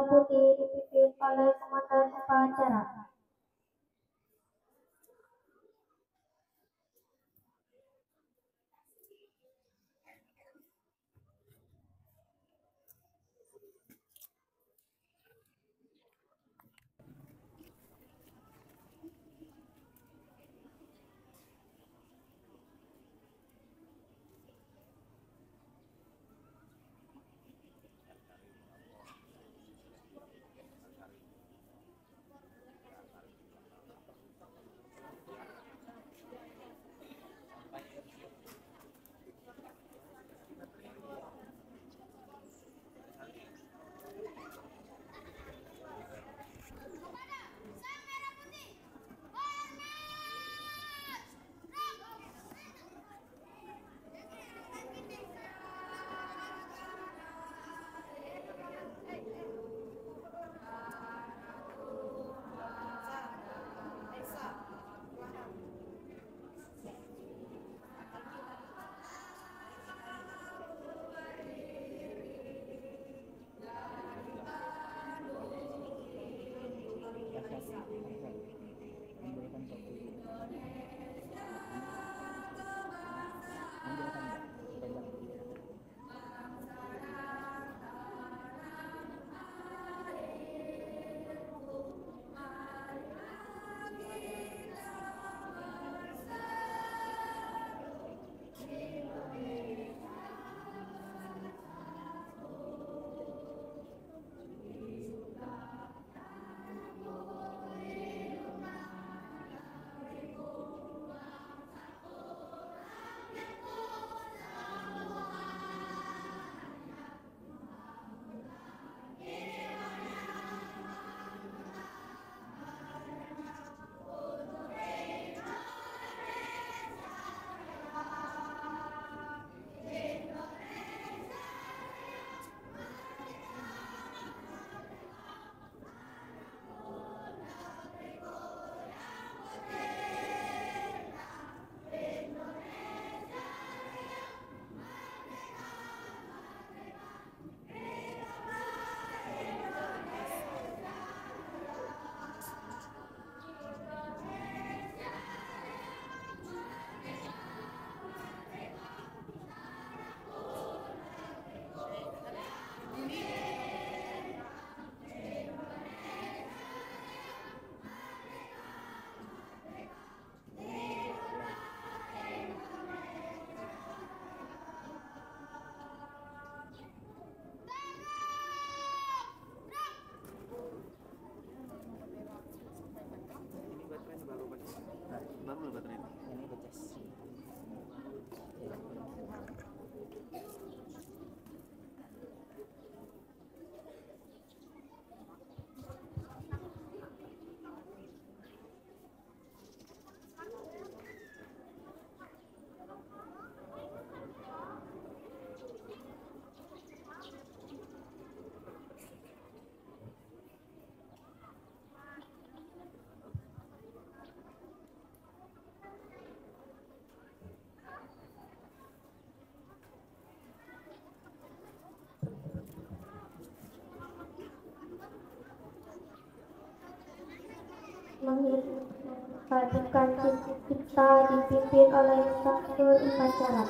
putih dipimpin oleh komandan upacara. Padukan kita dipimpin oleh Inspektur Upacara.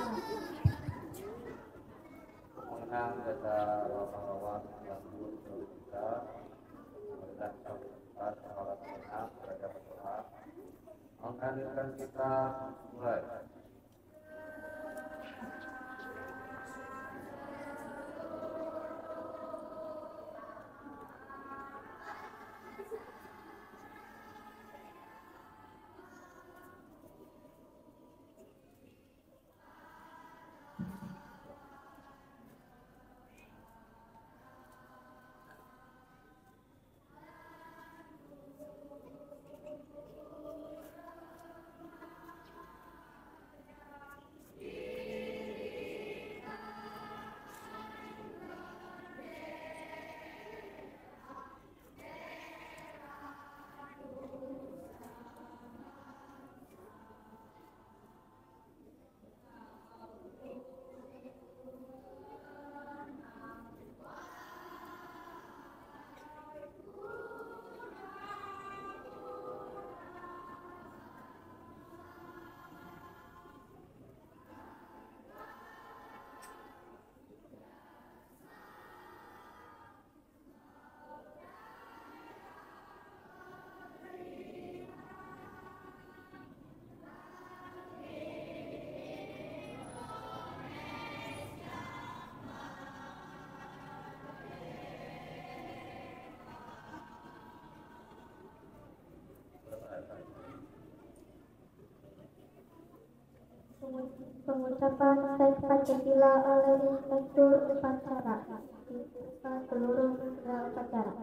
Mengenang data lawan gangguan kita dan kita salat menang pada berdoa menghadirkan kita mulai. pengucapan teks Pancasila oleh Inspektur Upacara di seluruh upacara.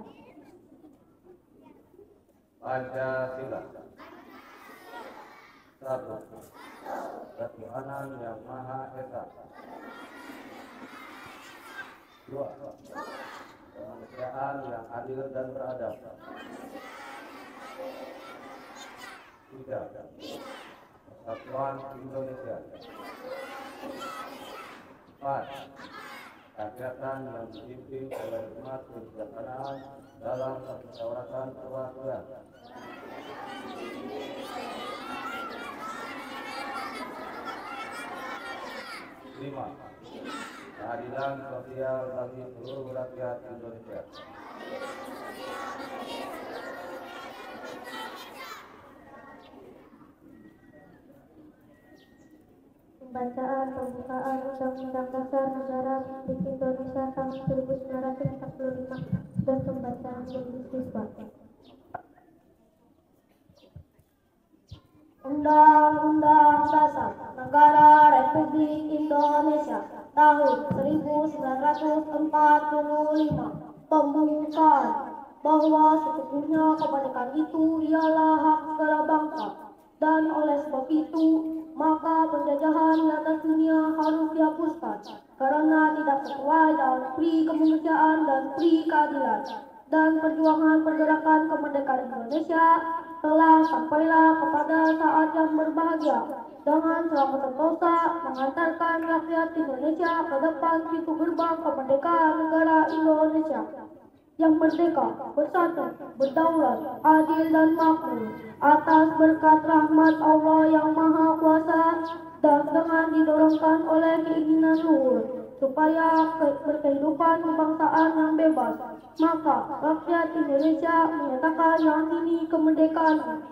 Pancasila. Satu. Ketuhanan yang Maha Esa. Dua. Kemanusiaan yang adil dan beradab. Tiga. Persatuan Indonesia. 4. Kegiatan yang dipimpin oleh umat kesejahteraan dalam permusyawaratan perwakilan. 5. Keadilan sosial bagi seluruh rakyat Indonesia. Pembacaan pembukaan Undang-Undang Dasar Negara Republik Indonesia tahun 1945 dan pembacaan bagi siswa. Undang-Undang Dasar Negara Republik Indonesia tahun 1945 pembukaan bahwa sesungguhnya kemerdekaan itu ialah hak segala bangsa, dan oleh sebab itu maka penjajahan di atas dunia harus dihapuskan karena tidak sesuai dengan pri kemanusiaan dan pri keadilan, dan perjuangan pergerakan kemerdekaan Indonesia telah sampailah kepada saat yang berbahagia dengan selamat sentosa mengantarkan rakyat Indonesia ke depan pintu gerbang kemerdekaan negara Indonesia yang merdeka, bersatu, berdaulat, adil dan makmur atas berkat rahmat Allah yang Maha Kuasa, dan dengan didorongkan oleh keinginan luhur supaya berkehidupan kebangsaan yang bebas, maka rakyat Indonesia menyatakan yang ini kemerdekaan.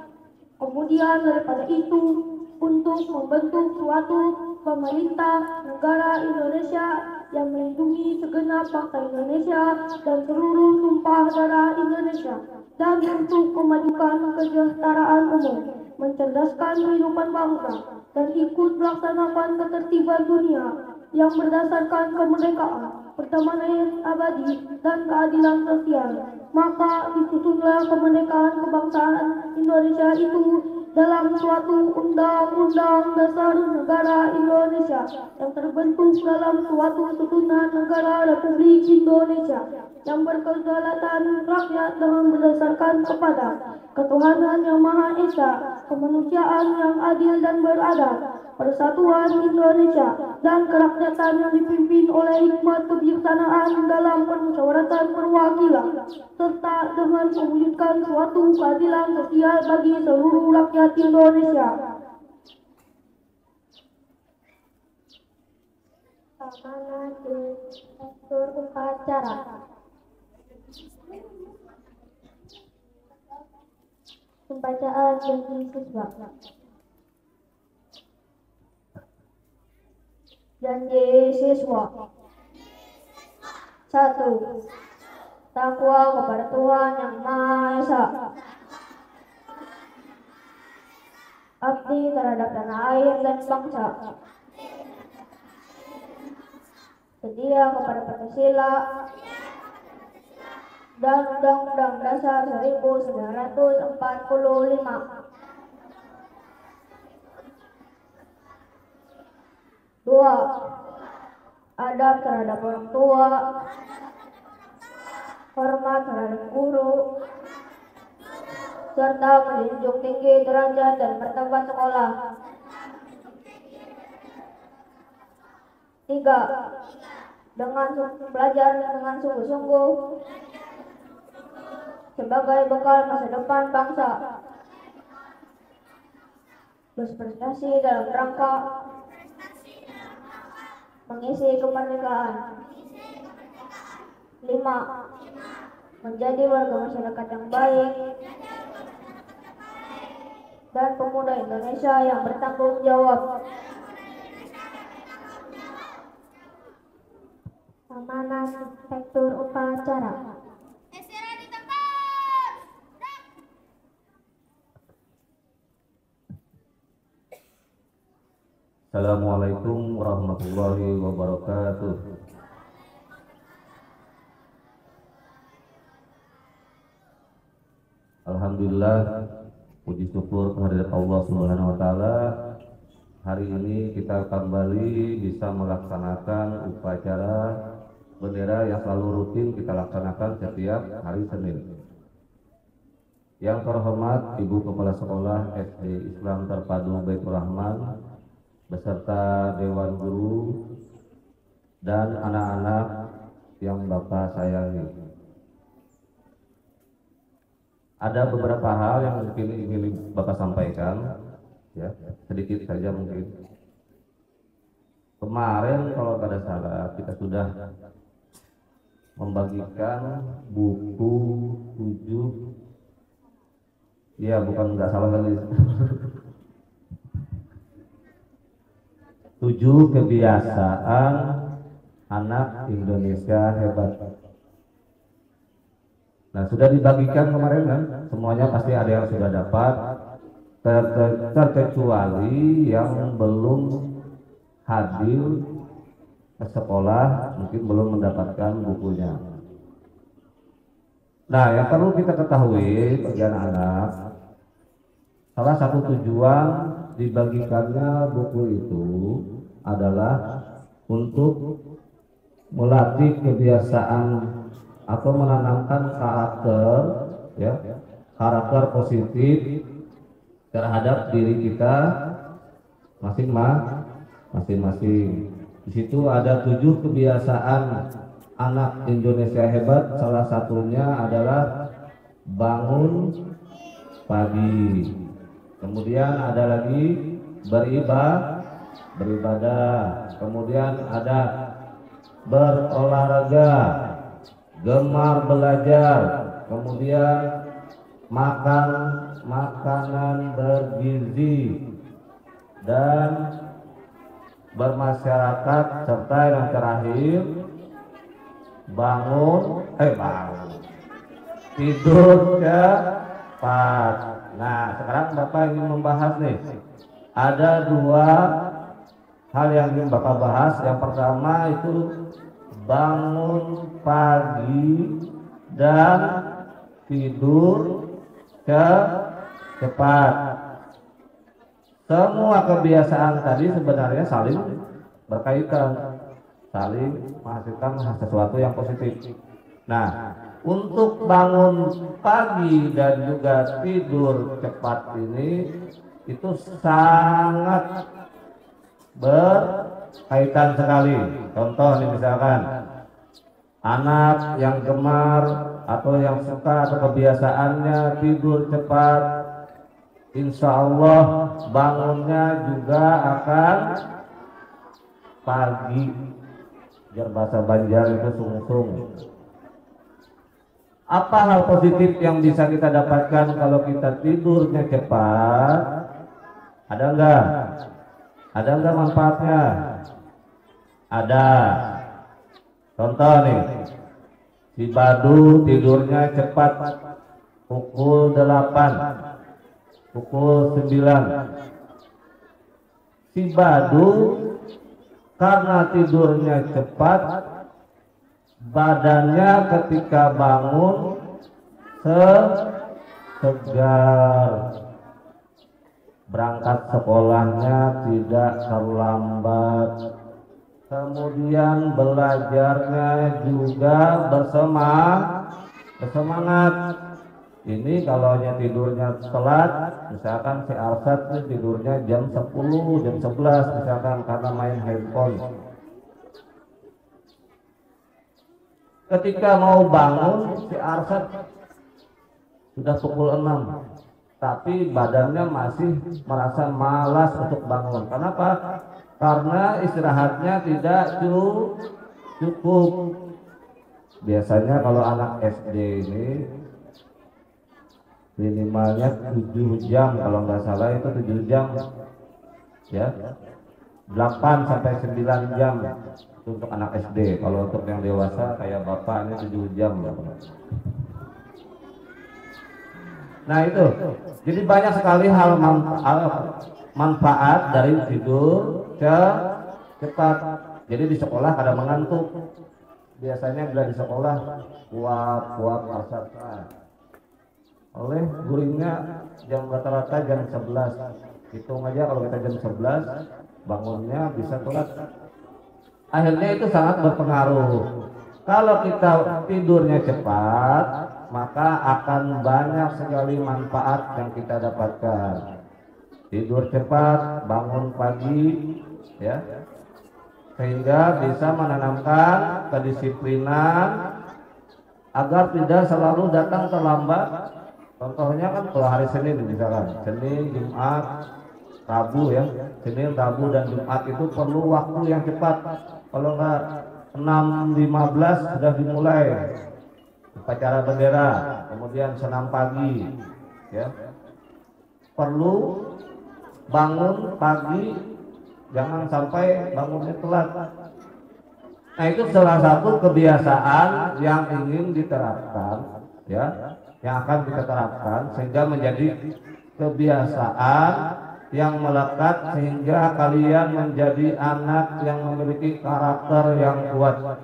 Kemudian daripada itu, untuk membentuk suatu pemerintah negara Indonesia yang melindungi segenap bangsa Indonesia dan seluruh tumpah darah Indonesia, dan untuk memajukan kesejahteraan umum, mencerdaskan kehidupan bangsa, dan ikut melaksanakan ketertiban dunia yang berdasarkan kemerdekaan, perdamaian abadi, dan keadilan sosial. Maka disusunlah kemerdekaan kebangsaan Indonesia itu dalam suatu Undang-Undang Dasar Negara Indonesia yang terbentuk dalam suatu susunan negara Republik Indonesia yang berkedaulatan rakyat dengan berdasarkan kepada ketuhanan yang Maha Esa, kemanusiaan yang adil dan beradab, persatuan Indonesia, dan kerakyatan yang dipimpin oleh hikmat kebijaksanaan dalam permusyawaratan perwakilan, serta dengan mewujudkan suatu keadilan sosial bagi seluruh rakyat Indonesia. Amanat Direktur Upacara. Pembacaan bagi siswa. Janji siswa. 1. Takwa kepada Tuhan Yang Maha Esa. Abdi terhadap tanah air dan bangsa. Setia kepada Pancasila dan Undang-Undang Dasar 1945. 2. Adab terhadap orang tua, hormat terhadap guru, serta menjunjung tinggi derajat dan martabat sekolah. 3. Belajar dengan sungguh-sungguh sebagai bekal masa depan bangsa. Berprestasi dalam rangka mengisi kemerdekaan. 5. Menjadi warga masyarakat yang baik dan pemuda Indonesia yang bertanggung jawab. Amanat Direktur Upacara. Assalamualaikum warahmatullahi wabarakatuh. Alhamdulillah, puji syukur kehadirat Allah Subhanahu wa taala. Hari ini kita kembali bisa melaksanakan upacara bendera yang selalu rutin kita laksanakan setiap hari Senin. Yang terhormat Ibu Kepala Sekolah SD Islam Terpadu Baitur Rahman beserta Dewan Guru dan anak-anak yang Bapak sayangi. Ada beberapa hal yang mungkin ingin Bapak sampaikan, ya, sedikit saja mungkin. Kemarin kalau tidak salah kita sudah membagikan buku 7, ya bukan nggak salah lagi, 7 kebiasaan anak Indonesia hebat. Nah, sudah dibagikan kemarin kan, semuanya pasti ada yang sudah dapat, terkecuali yang belum hadir ke sekolah, mungkin belum mendapatkan bukunya. Nah, yang perlu kita ketahui bagi anak-anak, salah satu tujuan dibagikannya buku itu adalah untuk melatih kebiasaan atau menanamkan karakter, ya, karakter positif terhadap diri kita masing-masing. Di situ ada 7 kebiasaan anak Indonesia hebat. Salah satunya adalah bangun pagi. Kemudian ada lagi beribadah. Kemudian ada berolahraga, gemar belajar, kemudian makan makanan bergizi, dan bermasyarakat, serta yang terakhir tidur cepat. Nah, sekarang Bapak ingin membahas nih, ada 2 hal yang ingin Bapak bahas. Yang pertama itu bangun pagi dan tidur cepat. Semua kebiasaan tadi sebenarnya saling berkaitan, saling menghasilkan sesuatu yang positif. Nah, untuk bangun pagi dan juga tidur cepat ini itu sangat berkaitan sekali. Contoh nih, misalkan anak yang gemar atau yang suka atau kebiasaannya tidur cepat, insya Allah bangunnya juga akan pagi. Biar bahasa Banjar itu sung-sung. Apa hal positif yang bisa kita dapatkan kalau kita tidurnya cepat? Ada enggak? Ada enggak manfaatnya? Ada. Contoh nih, si Badu tidurnya cepat pukul 8, pukul 9. Si Badu karena tidurnya cepat, badannya ketika bangun segar, berangkat sekolahnya tidak terlambat, kemudian belajarnya juga bersemangat. Ini kalau tidurnya telat, misalkan si Arsat tidurnya jam 10, jam 11 misalkan karena main handphone. Ketika mau bangun, si Arsat sudah pukul 6, tapi badannya masih merasa malas untuk bangun. Kenapa? Karena istirahatnya tidak cukup. Biasanya kalau anak SD ini minimalnya 7 jam, kalau nggak salah itu 7 jam, ya, 8 sampai 9 jam untuk anak SD. Kalau untuk yang dewasa kayak bapak ini 7 jam. Nah itu, jadi banyak sekali hal manfaat dari tidur cepat. Jadi di sekolah ada mengantuk. Biasanya bila di sekolah kuat asap. Oleh guringnya jam rata-rata jam 11. Hitung aja kalau kita jam 11 bangunnya bisa telat. Akhirnya itu sangat berpengaruh. Kalau kita tidurnya cepat, maka akan banyak sekali manfaat yang kita dapatkan. Tidur cepat, bangun pagi, ya, sehingga bisa menanamkan kedisiplinan agar tidak selalu datang terlambat. Contohnya kan kalau hari Senin misalkan, Senin, Jumat, Rabu ya, Senin, Rabu dan Jumat itu perlu waktu yang cepat. Kalau enggak 6.15 sudah dimulai upacara bendera, kemudian senam pagi, ya. Perlu bangun pagi, jangan sampai bangunnya telat. Nah itu salah satu kebiasaan yang ingin diterapkan, ya, yang akan kita terapkan sehingga menjadi kebiasaan yang melekat sehingga kalian menjadi anak yang memiliki karakter yang kuat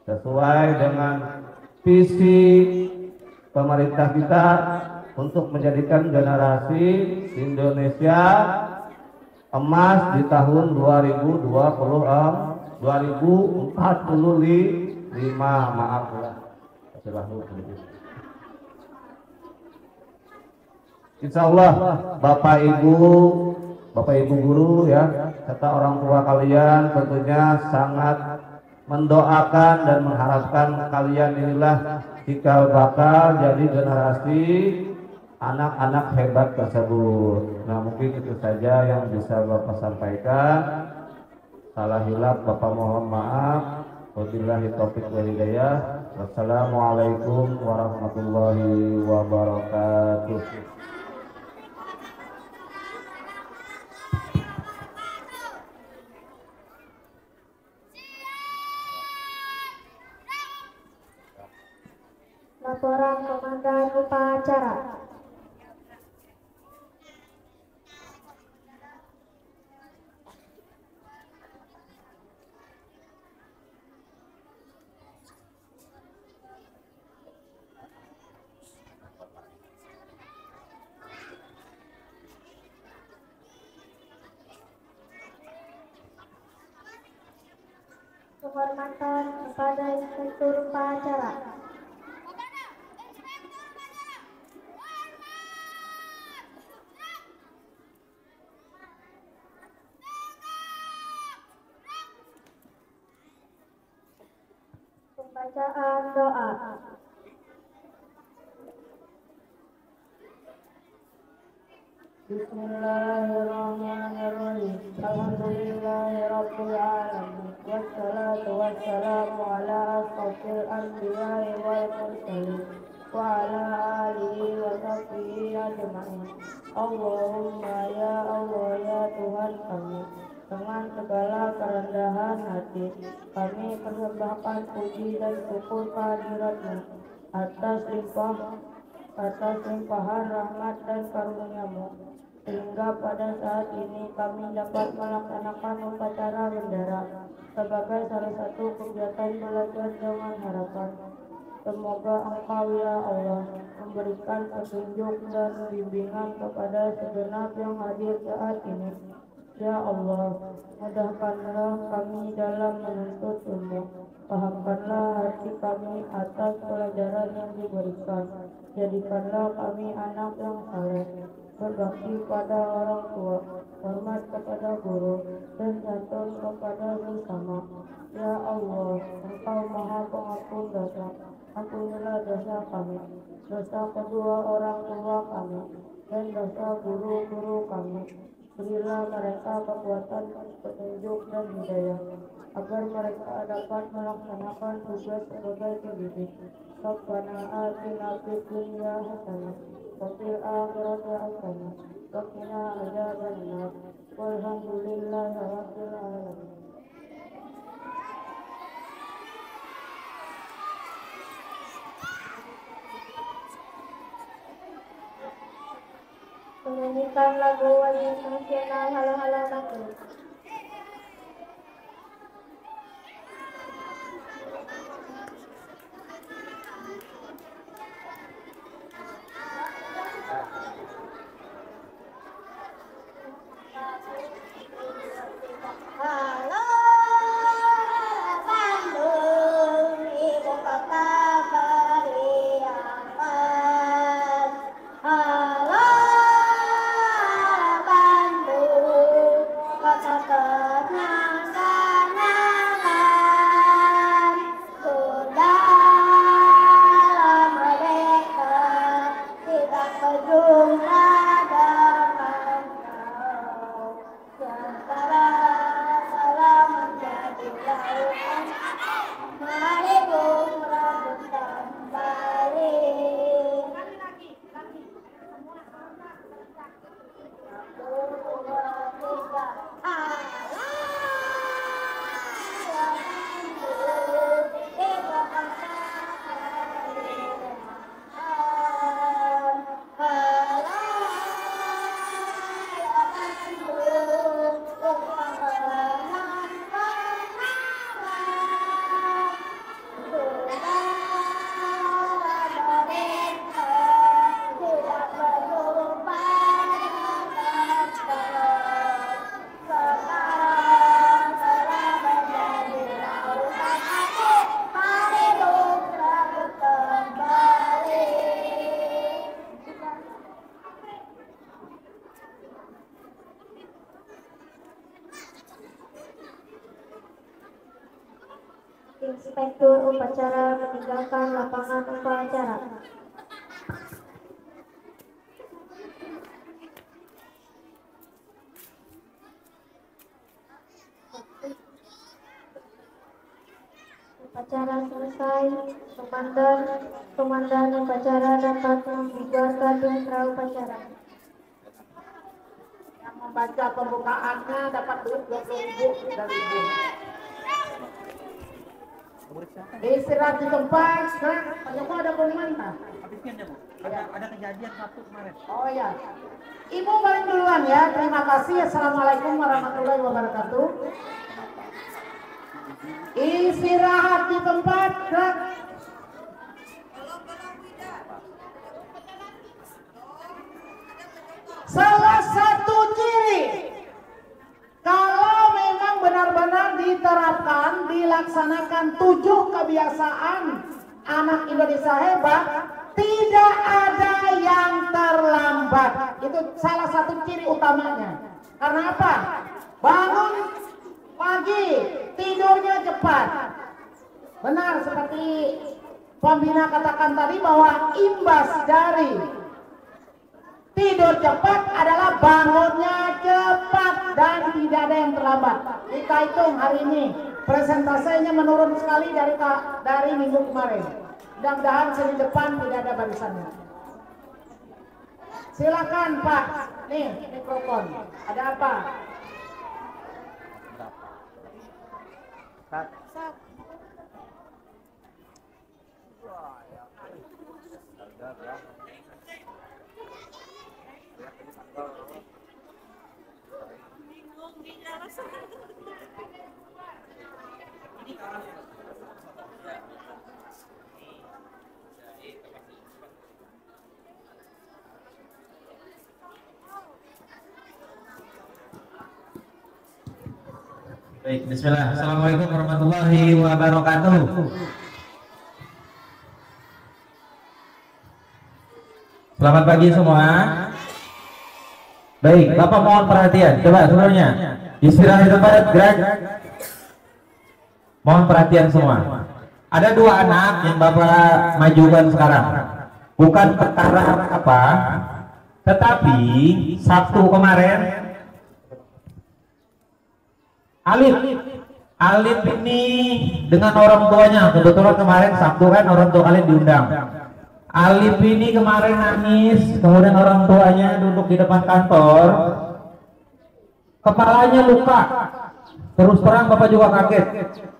sesuai dengan visi pemerintah kita untuk menjadikan generasi Indonesia emas di tahun 2045. Maaf ya. Insya Allah Bapak Ibu guru ya, serta orang tua kalian tentunya sangat mendoakan dan mengharapkan kalian inilah cikal bakal jadi generasi anak-anak hebat tersebut. Nah mungkin itu saja yang bisa Bapak sampaikan. Salah hilaf Bapak mohon maaf. Wabillahi taufiq wal hidayah. Wassalamualaikum warahmatullahi wabarakatuh. Laporan Komandan Upacara. Penghormatan kepada Inspektur Upacara. Pembacaan doa. Bismillahirrahmanirrahim. Alhamdulillahirabbil alamin. Wassalatu wassalamu ala asyrofil anbiya'i wal mursalin wa ala alihi wa sahbihi ajma'in. Allahumma ya Allah ya Tuhan kami, dengan segala kerendahan hati kami persembahkan puji dan syukur kehadirat-Mu atas limpahan rahmat dan karunia-Mu, sehingga pada saat ini kami dapat melaksanakan upacara bendera sebagai salah satu kegiatan belajar dengan harapan semoga Engkau ya Allah memberikan petunjuk dan bimbingan kepada segenap yang hadir saat ini. Ya Allah, mudahkanlah kami dalam menuntut ilmu, pahamkanlah hati kami atas pelajaran yang diberikan, jadikanlah kami anak yang saleh, berbakti pada orang tua, hormat kepada guru, dan santun kepada sesama. Ya Allah, Engkau Maha Pengampun dosa, ampunilah dosa kami, dosa kedua orang tua kami, dan dosa guru-guru kami. Berilah mereka kekuatan, petunjuk dan hidayah, agar mereka dapat melaksanakan tugas sebagai pendidik. Rabbana atina fid dunya hasanah wa fil akhirati hasanah wa qina adzabannar. Walhamdulillahi rabbil alamin. Menyanyikan lagu wajib nasional Halo Halo Batu. Direktur upacara meninggalkan lapangan upacara. Upacara selesai, komandan upacara dapat membubarkan mitra upacara. Yang membaca pembukaannya dapat duit 20.000 dari ibu. Istirahat di tempat, banyak ada pengumuman. Habiskan ya Bu, ada kejadian satu kemarin. Oh ya, ibu paling duluan ya. Terima kasih. Assalamualaikum warahmatullahi wabarakatuh. Istirahat di tempat. Salah satu ciri kalau memang benar-benar diterapkan, dilaksanakan 7 kebiasaan anak Indonesia hebat, tidak ada yang terlambat. Itu salah satu ciri utamanya. Karena apa? Bangun pagi, tidurnya cepat. Benar seperti pembina katakan tadi bahwa imbas dari tidur cepat adalah bangunnya cepat dan tidak ada yang terlambat. Kita hitung hari ini presentasenya menurun sekali dari minggu kemarin. Mudah-mudahan seri depan tidak ada barisannya. Silakan Pak, nih mikrofon. Ada apa? Baik, bismillah. Assalamualaikum warahmatullahi wabarakatuh. Selamat pagi semua. Baik, Bapak mohon perhatian. Coba seluruhnya istirahat di tempat, gerak. Mohon perhatian semua. Ada 2 anak yang Bapak majukan sekarang. Bukan perkara apa, tetapi Sabtu kemarin Alif ini dengan orang tuanya, kebetulan kemarin Sabtu kan orang tua kalian diundang. Alif ini kemarin nangis, kemudian orang tuanya duduk di depan kantor, kepalanya luka. Terus terang Bapak juga kaget.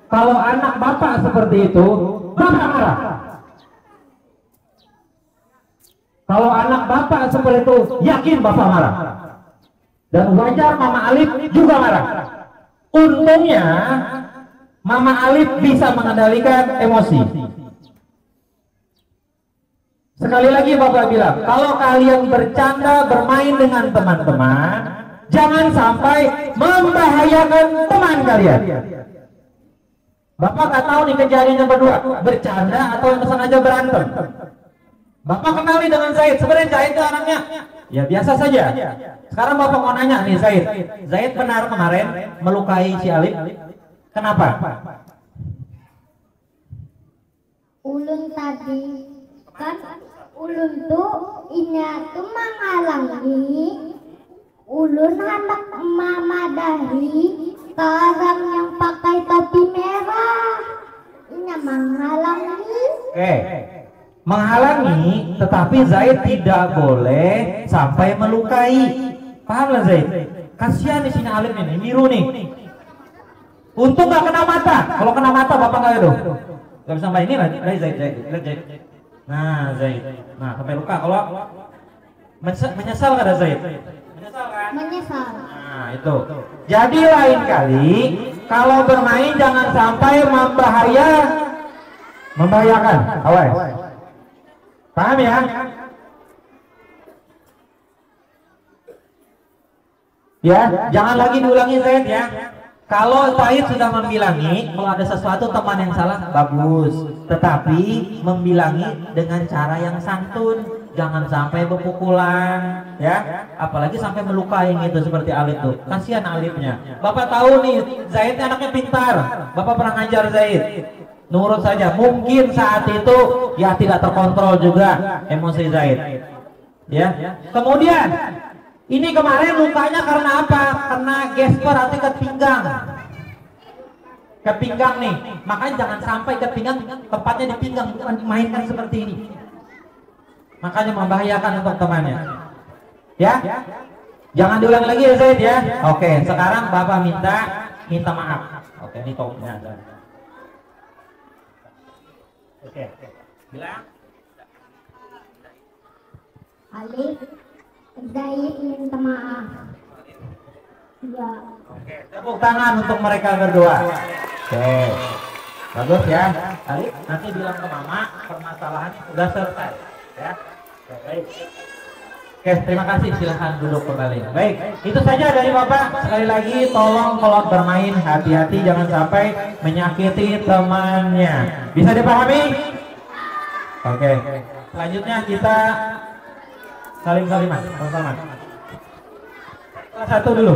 Kalau anak Bapak seperti itu, Bapak marah. Kalau anak Bapak seperti itu, yakin Bapak marah. Dan wajar Mama Alif juga marah. Untungnya Mama Alif bisa mengendalikan emosi. Sekali lagi Bapak bilang, kalau kalian bercanda bermain dengan teman-teman, jangan sampai membahayakan teman kalian. Bapak nggak tahu nih kejadian yang berdua bercanda atau yang sengaja berantem. Bapak kenali dengan Zaid. Sebenarnya Zaid itu anaknya ya biasa saja. Sekarang Bapak mau nanya nih Zaid. Zaid benar kemarin melukai si Alif. Kenapa? Ulun tadi kan ulun tuh ini tuh menghalangi ulun anak mama dari sekarang yang pakai topi merah ini menghalangi. Menghalangi, tetapi Zaid tidak boleh sampai melukai. Paham lah Zaid? Kasihan di sini Alif ini, biru nih. Untung nggak kena mata. Kalau kena mata Bapak nggak ada. Gak bisa main ini lah. Zaid. Lihat Zaid. Nah Zaid. Nah sampai luka. Kalau menyesal nggak ada Zaid? Menyesal kan? Menyesal. Nah itu. Jadi lain kali kalau bermain jangan sampai membahayakan. Awas. Paham ya? Ya, jangan lagi diulangi Zaid ya. Kalau Zaid sudah membilangi, kalau ada sesuatu teman yang salah, bagus. Tetapi membilangi dengan cara yang santun. Jangan sampai berpukulan, ya. Apalagi sampai melukai gitu seperti Alif tuh. Kasihan Alifnya. Bapak tahu nih, Zaid anaknya pintar. Bapak pernah ngajar Zaid. Nurut saja. Mungkin saat itu ya tidak terkontrol juga emosi Zaid. Ya. Kemudian ini kemarin lukanya karena apa? Kena gesper atau ikat pinggang. Ke pinggang nih. Makanya jangan sampai ikat pinggang tepatnya di pinggang, bukan dimainkan seperti ini. Makanya membahayakan untuk temannya. Ya. Jangan diulang lagi ya Zaid ya. Oke, sekarang Bapak minta maaf. Oke, ini topnya ada. Oke. Bilang. Alif, Zaid minta maaf. Ya. Oke, tepuk tangan untuk mereka berdua. Oke. Bagus ya. Alif, nanti bilang ke Mama permasalahan sudah selesai. Ya. Oke, baik. Oke, terima kasih. Silahkan duduk kembali. Baik, itu saja dari Bapak. Sekali lagi, tolong kalau bermain hati-hati, jangan sampai menyakiti temannya. Bisa dipahami? Oke. Selanjutnya kita salim-saliman, sama-sama. Kelas 1 dulu.